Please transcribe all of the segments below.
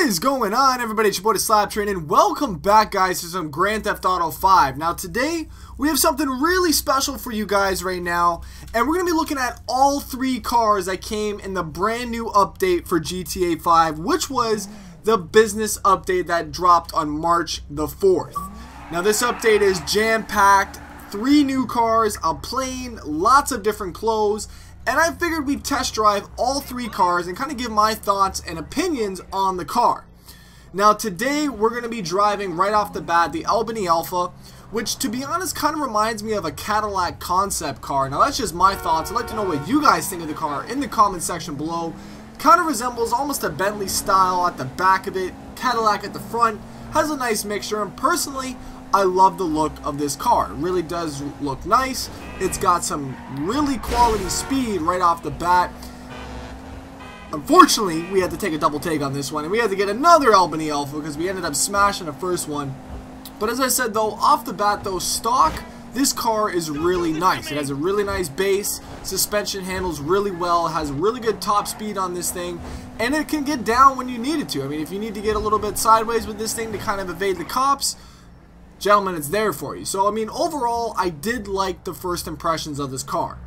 is going on, everybody? It's your boy the SLAPTrain, and welcome back, guys, to some Grand Theft Auto 5. Now, today, we have something really special for you guys right now, and we're going to be looking at all three cars that came in the brand new update for GTA 5, which was the business update that dropped on March the 4th. Now, this update is jam-packed, 3 new cars, a plane, lots of different clothes, and I figured we'd test drive all 3 cars and kind of give my thoughts and opinions on the car. Now today we're going to be driving right off the bat the Albany Alpha, which to be honest kind of reminds me of a Cadillac concept car. Now that's just my thoughts. I'd like to know what you guys think of the car in the comment section below. Kind of resembles almost a Bentley style at the back of it, Cadillac at the front, has a nice mixture, and personally I love the look of this car. It really does look nice. It's got some really quality speed right off the bat. Unfortunately, we had to take a double take on this one, and we had to get another Albany Alpha because we ended up smashing the first one. But as I said though, off the bat though, stock, this car is really nice. It has a really nice base, suspension handles really well, has really good top speed on this thing, and it can get down when you need it to. I mean, if you need to get a little bit sideways with this thing to kind of evade the cops, gentlemen, it's there for you. So I mean, overall I did like the first impressions of this car.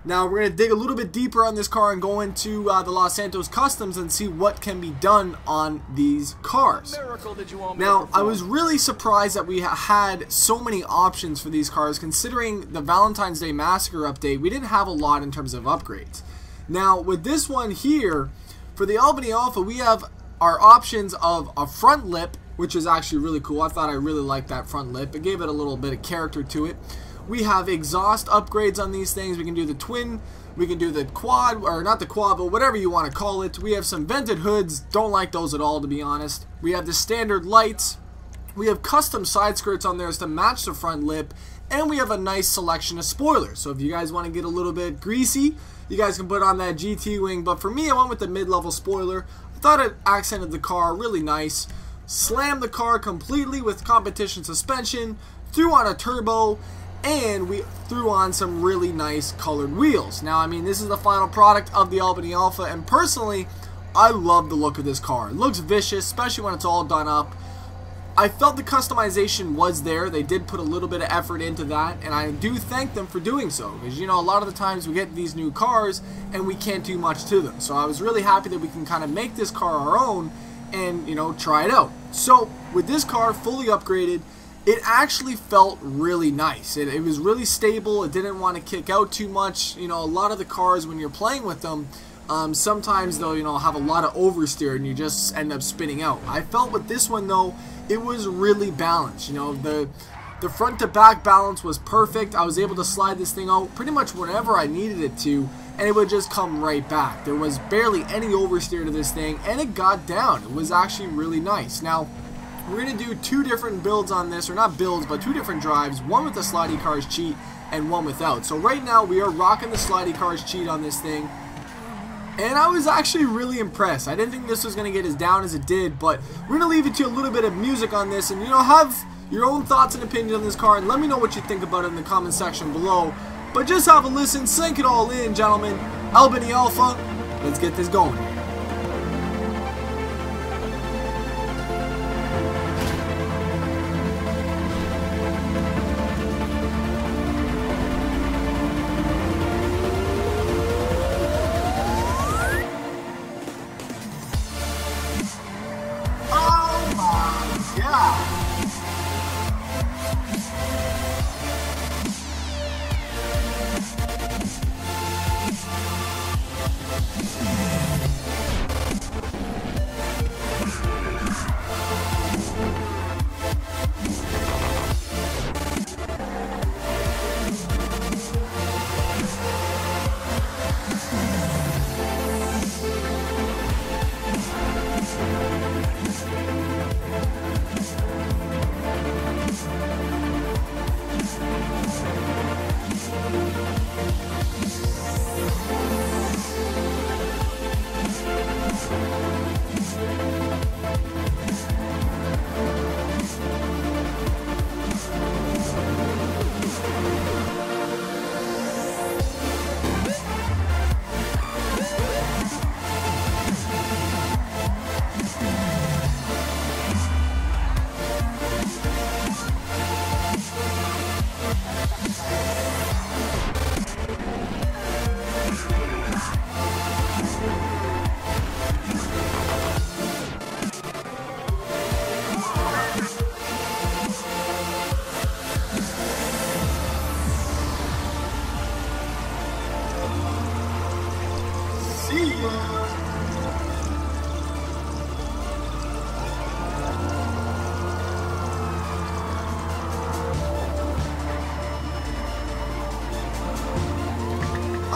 Now we're going to dig a little bit deeper on this car and go into the Los Santos Customs and see what can be done on these cars. Now I was really surprised that we had so many options for these cars, considering the Valentine's Day Massacre update. We didn't have a lot in terms of upgrades. Now with this one here, for the Albany Alpha, we have our options of a front lip, which is actually really cool. I thought I really liked that front lip. It gave it a little bit of character to it. We have exhaust upgrades on these things. We can do the twin, we can do the quad, or not the quad, but whatever you want to call it. We have some vented hoods. Don't like those at all, to be honest. We have the standard lights. We have custom side skirts on there to match the front lip. And we have a nice selection of spoilers. So if you guys want to get a little bit greasy, you guys can put on that GT wing. But for me, I went with the mid-level spoiler. I thought it accented the car really nice. Slammed the car completely with competition suspension, threw on a turbo, and we threw on some really nice colored wheels. Now, I mean, this is the final product of the Albany Alpha, and personally, I love the look of this car. It looks vicious, especially when it's all done up. I felt the customization was there. They did put a little bit of effort into that, and I do thank them for doing so, because, you know, a lot of the times we get these new cars, and we can't do much to them. So I was really happy that we can kind of make this car our own, and, you know, try it out. So with this car fully upgraded, it actually felt really nice. It was really stable. It didn't want to kick out too much. You know, a lot of the cars, when you're playing with them, sometimes they'll, you know, have a lot of oversteer and you just end up spinning out. I felt with this one though, it was really balanced. You know, the front to back balance was perfect. I was able to slide this thing out pretty much whenever I needed it to, and it would just come right back. There was barely any oversteer to this thing, and it got down. It was actually really nice. Now, we're going to do 2 different builds on this, or not builds, but 2 different drives, one with the slidey cars cheat and one without. So right now, we are rocking the slidey cars cheat on this thing, and I was actually really impressed. I didn't think this was going to get as down as it did, but we're going to leave it to a little bit of music on this, and, you know, have your own thoughts and opinions on this car, and let me know what you think about it in the comment section below. But just have a listen, sink it all in, gentlemen. Albany Alpha, let's get this going. Oh my God.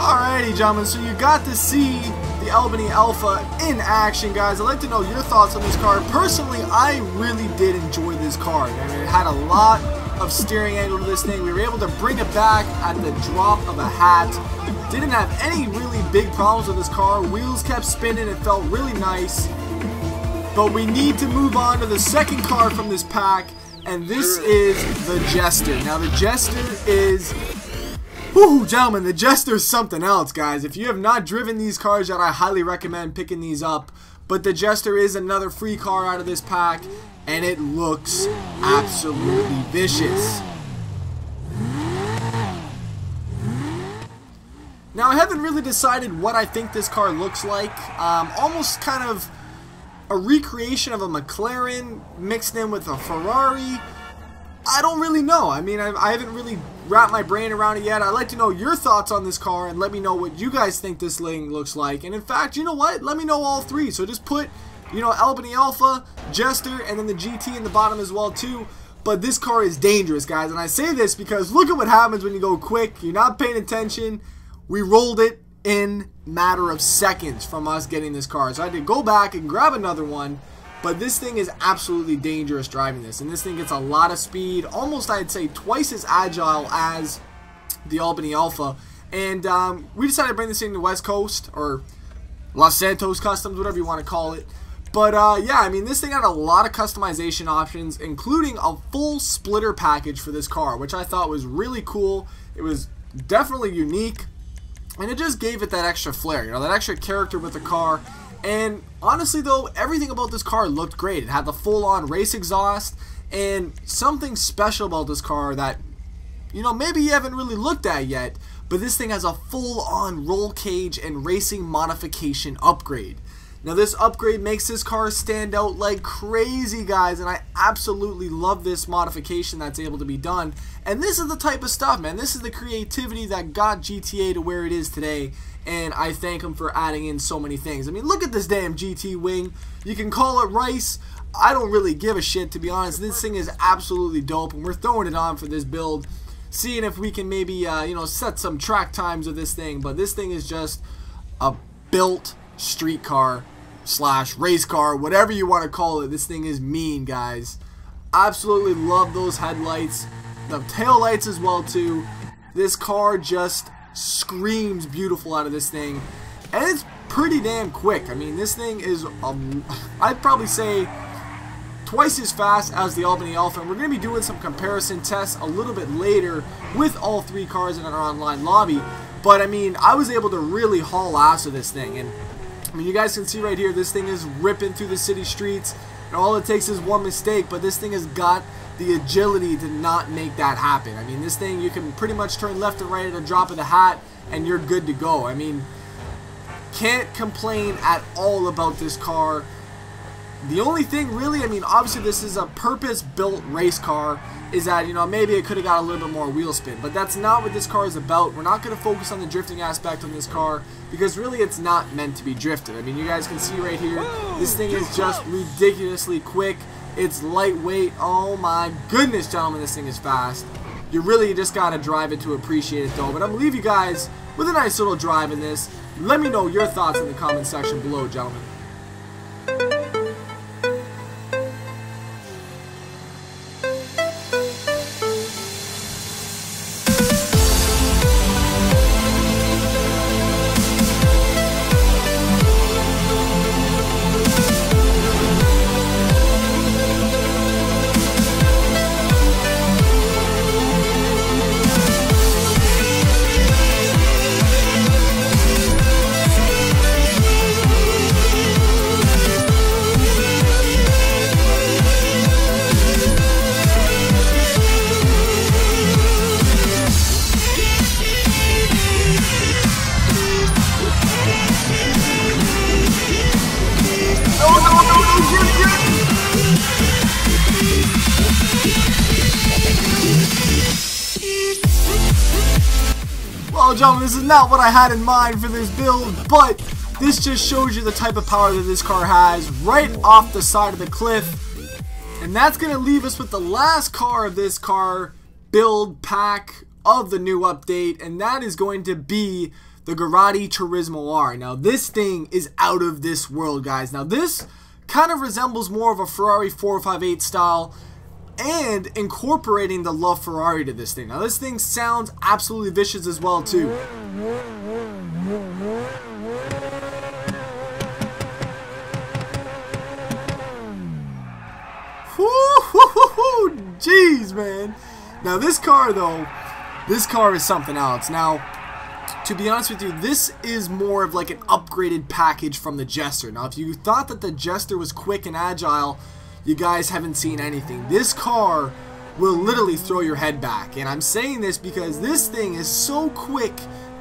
Alrighty, gentlemen, so you got to see the Albany Alpha in action, guys. I'd like to know your thoughts on this car. Personally, I really did enjoy this car. I mean, it had a lot of steering angle to this thing. We were able to bring it back at the drop of a hat. Didn't have any really big problems with this car. Wheels kept spinning. It felt really nice. But we need to move on to the second car from this pack, and this is the Jester. Now, the Jester is... Whew, gentlemen, the Jester is something else, guys. If you have not driven these cars yet, I highly recommend picking these up. But the Jester is another free car out of this pack, and it looks absolutely vicious. Now, I haven't really decided what I think this car looks like. Almost kind of a recreation of a McLaren mixed in with a Ferrari. I don't really know. I mean, I haven't really wrapped my brain around it yet. I'd like to know your thoughts on this car and let me know what you guys think this thing looks like. And in fact, you know what? Let me know all three. So just put, you know, Albany Alpha, Jester, and then the GT in the bottom as well too. But this car is dangerous, guys. And I say this because look at what happens when you go quick. You're not paying attention. We rolled it in a matter of seconds from us getting this car. So I had to go back and grab another one. But this thing is absolutely dangerous driving this. And this thing gets a lot of speed. Almost, I'd say, twice as agile as the Albany Alpha. And we decided to bring this thing to West Coast, or Los Santos Customs, whatever you want to call it. But yeah, I mean, this thing had a lot of customization options, including a full splitter package for this car, which I thought was really cool. It was definitely unique. And it just gave it that extra flair, you know, that extra character with the car. And honestly though, everything about this car looked great. It had the full-on race exhaust, and something special about this car that, you know, maybe you haven't really looked at yet, but this thing has a full-on roll cage and racing modification upgrade. Now this upgrade makes this car stand out like crazy, guys, and I absolutely love this modification that's able to be done. And this is the type of stuff, man. This is the creativity that got GTA to where it is today, and I thank them for adding in so many things. I mean, look at this damn GT wing. You can call it rice. I don't really give a shit, to be honest. This thing is absolutely dope, and we're throwing it on for this build, seeing if we can maybe, you know, set some track times with this thing. But this thing is just a built street car slash race car, whatever you want to call it. This thing is mean, guys. Absolutely love those headlights, the tail lights as well too. This car just screams beautiful out of this thing, and it's pretty damn quick. I mean, this thing is I'd probably say twice as fast as the Albany Alpha, and we're going to be doing some comparison tests a little bit later with all three cars in our online lobby. But I mean, I was able to really haul ass with this thing, and I mean, you guys can see right here, this thing is ripping through the city streets, and all it takes is one mistake, but this thing has got the agility to not make that happen. I mean, this thing, you can pretty much turn left and right at a drop of the hat, and you're good to go. I mean, can't complain at all about this car. The only thing really, I mean, obviously this is a purpose-built race car, is that, you know, maybe it could have got a little bit more wheel spin, but that's not what this car is about. We're not going to focus on the drifting aspect on this car, because really it's not meant to be drifted. I mean, you guys can see right here, this thing is just ridiculously quick. It's lightweight. Oh my goodness, gentlemen, this thing is fast. You really just got to drive it to appreciate it though. But I'm going to leave you guys with a nice little drive in this. Let me know your thoughts in the comment section below, gentlemen. Well, gentlemen, this is not what I had in mind for this build, but this just shows you the type of power that this car has right off the side of the cliff. And that's going to leave us with the last car of this car build pack of the new update, and that is going to be the Turismo R. Now this thing is out of this world, guys. Now this kind of resembles more of a Ferrari 458 style, and incorporating the love Ferrari to this thing. Now this thing sounds absolutely vicious as well too. Jeez, man. Now this car though, this car is something else. Now, to be honest with you, this is more of like an upgraded package from the Jester. Now, if you thought that the Jester was quick and agile, you guys haven't seen anything. This car will literally throw your head back. And I'm saying this because this thing is so quick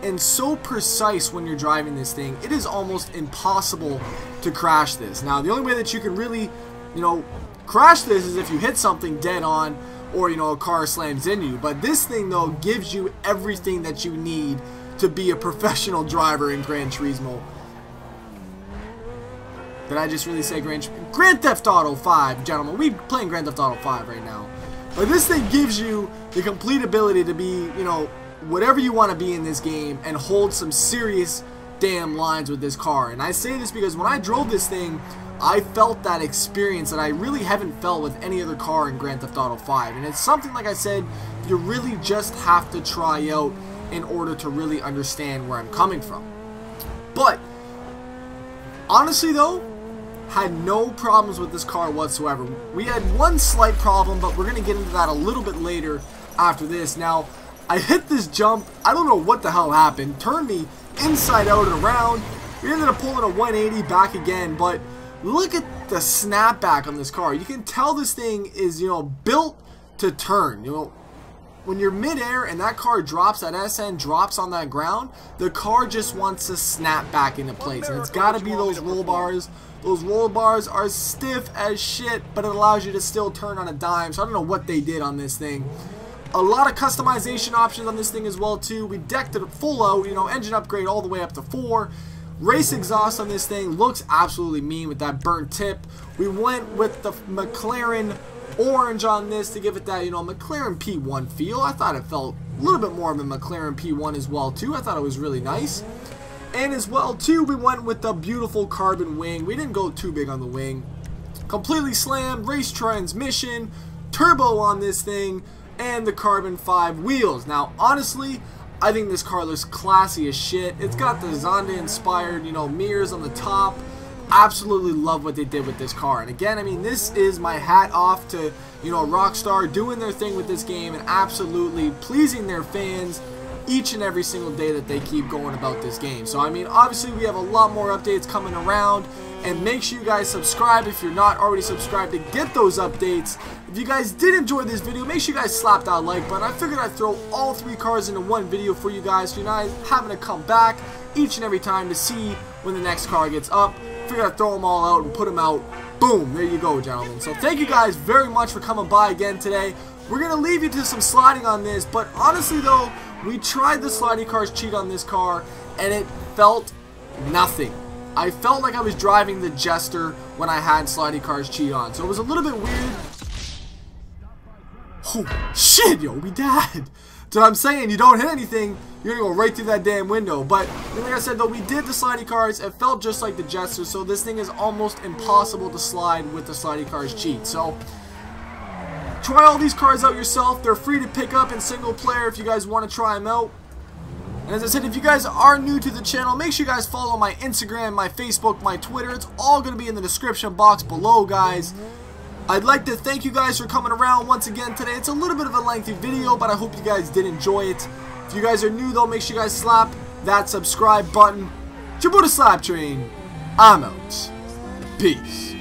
and so precise when you're driving this thing. It is almost impossible to crash this. Now, the only way that you can really, crash this is if you hit something dead on, or a car slams into you. But this thing though gives you everything that you need to be a professional driver in Gran Turismo. Did I just really say Grand Theft Auto 5, gentlemen? We're playing Grand Theft Auto 5 right now. But this thing gives you the complete ability to be, whatever you want to be in this game and hold some serious damn lines with this car. And I say this because when I drove this thing, I felt that experience that I really haven't felt with any other car in Grand Theft Auto 5. And it's something, like I said, you really just have to try out in order to really understand where I'm coming from. But honestly though, had no problems with this car whatsoever. We had one slight problem, but we're going to get into that a little bit later after this. Now, I hit this jump, I don't know what the hell happened, turned me inside out and around. We ended up pulling a 180 back again, but look at the snapback on this car. You can tell this thing is, built to turn. When you're midair and that car drops, that SN drops on that ground, the car just wants to snap back into place. And it's got to be those roll bars. Those roll bars are stiff as shit, but it allows you to still turn on a dime. So I don't know what they did on this thing. A lot of customization options on this thing as well too. We decked it full out, engine upgrade all the way up to 4. Race exhaust on this thing looks absolutely mean with that burnt tip. We went with the McLaren orange on this to give it that, McLaren P1 feel. I thought it felt a little bit more of a McLaren P1 as well too. I thought it was really nice. And as well too, we went with the beautiful carbon wing. We didn't go too big on the wing. Completely slammed, race transmission, turbo on this thing, and the carbon 5 wheels. Now, honestly, I think this car looks classy as shit. It's got the Zonda inspired, mirrors on the top. Absolutely love what they did with this car. And again, I mean, this is my hat off to, Rockstar doing their thing with this game and absolutely pleasing their fans each and every single day that they keep going about this game. So, I mean, obviously we have a lot more updates coming around. And make sure you guys subscribe if you're not already subscribed to get those updates. If you guys did enjoy this video, make sure you guys slap that like button. I figured I'd throw all 3 cars into one video for you guys, so you're not having to come back each and every time to see when the next car gets up. Figured I'd throw them all out and put them out. Boom, there you go, gentlemen. So thank you guys very much for coming by again today. We're going to leave you to some sliding on this, but honestly though, we tried the sliding cars cheat on this car, and it felt nothing. I felt like I was driving the Jester when I had sliding cars cheat on. So it was a little bit weird. Oh, shit, yo, we died. So I'm saying, you don't hit anything, you're going to go right through that damn window. But like I said, though, we did the sliding cars. It felt just like the Jester. So this thing is almost impossible to slide with the sliding cars cheat. So try all these cars out yourself. They're free to pick up in single player if you guys want to try them out. And as I said, if you guys are new to the channel, make sure you guys follow my Instagram, my Facebook, my Twitter. It's all going to be in the description box below, guys. I'd like to thank you guys for coming around once again today. It's a little bit of a lengthy video, but I hope you guys did enjoy it. If you guys are new, though, make sure you guys slap that subscribe button. It's your boy, the SLAPTrain. I'm out. Peace.